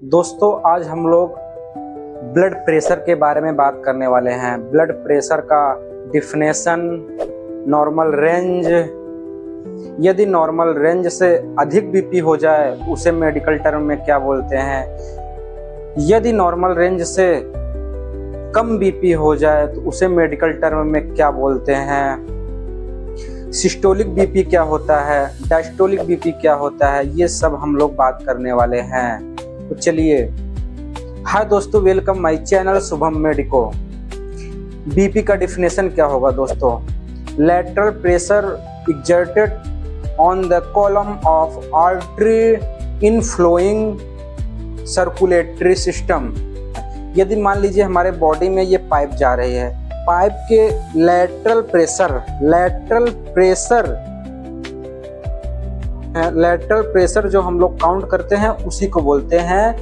दोस्तों आज हम लोग ब्लड प्रेशर के बारे में बात करने वाले हैं। ब्लड प्रेशर का डिफिनेशन, नॉर्मल रेंज। यदि नॉर्मल रेंज से अधिक बीपी हो जाए उसे मेडिकल टर्म में क्या बोलते हैं। यदि नॉर्मल रेंज से कम बीपी हो जाए तो उसे मेडिकल टर्म में क्या बोलते हैं। सिस्टोलिक बीपी क्या होता है, डायस्टोलिक बीपी क्या होता है, ये सब हम लोग बात करने वाले हैं। तो चलिए, हाय दोस्तों, welcome my channel Shubham medico. BP का डिफिनेशन क्या होगा दोस्तों। Lateral pressure exerted on the column of artery in flowing circulatory system. यदि मान लीजिए हमारे बॉडी में ये पाइप जा रही है, पाइप के लैटरल प्रेशर जो हम लोग काउंट करते हैं उसी को बोलते हैं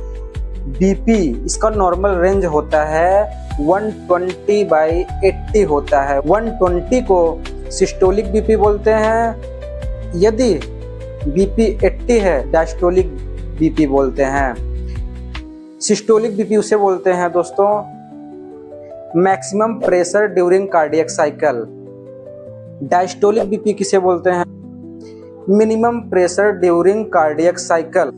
बीपी। इसका नॉर्मल रेंज होता है 120/80 होता है। 120 को सिस्टोलिक बीपी बोलते हैं। यदि बीपी 80 है डायस्टोलिक बीपी बोलते हैं। सिस्टोलिक बीपी उसे बोलते हैं दोस्तों maximum pressure during cardiac cycle. Diastolic BP किसे बोलते हैं, minimum pressure during cardiac cycle.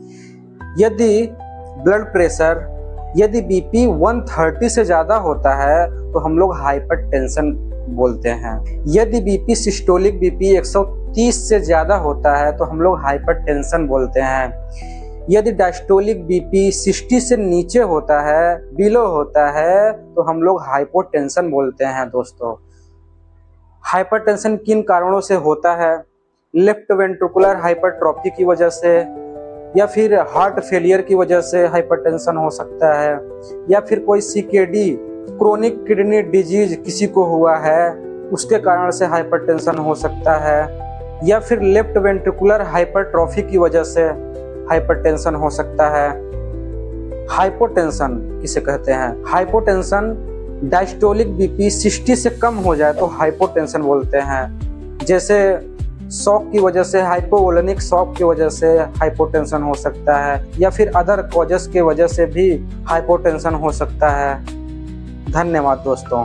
यदि बीपी 130 से ज़्यादा होता है तो हम लोग हाइपरटेंशन बोलते हैं। यदि बीपी सिस्टोलिक बीपी 130 से ज़्यादा होता है तो हम लोग हाइपरटेंशन बोलते हैं। यदि डायस्टोलिक बीपी 60 से नीचे होता है, बिलो होता है, तो हम लोग हाइपोटेंशन बोलते हैं दोस्तों। हाइपरटेंशन किन कारणों से होता है, लेफ्ट वेंट्रिकुलर हाइपरट्रॉफी की वजह से, या फिर हार्ट फेलियर की वजह से हाइपरटेंशन हो सकता है, या फिर कोई सीकेडी क्रोनिक किडनी डिजीज किसी को हुआ है उसके कारण से हाइपरटेंशन हो सकता है, या फिर लेफ्ट वेंट्रिकुलर हाइपरट्रॉफी की वजह से हाइपरटेंशन हो सकता है। हाइपोटेंशन किसे कहते हैं, हाइपोटेंशन डायस्टोलिक बीपी 60 से कम हो जाए तो हाइपोटेंशन बोलते हैं। जैसे शॉक की वजह से, हाइपोवोलेमिक शॉक की वजह से हाइपोटेंशन हो सकता है, या फिर अदर कॉजेस की वजह से भी हाइपोटेंशन हो सकता है। धन्यवाद दोस्तों।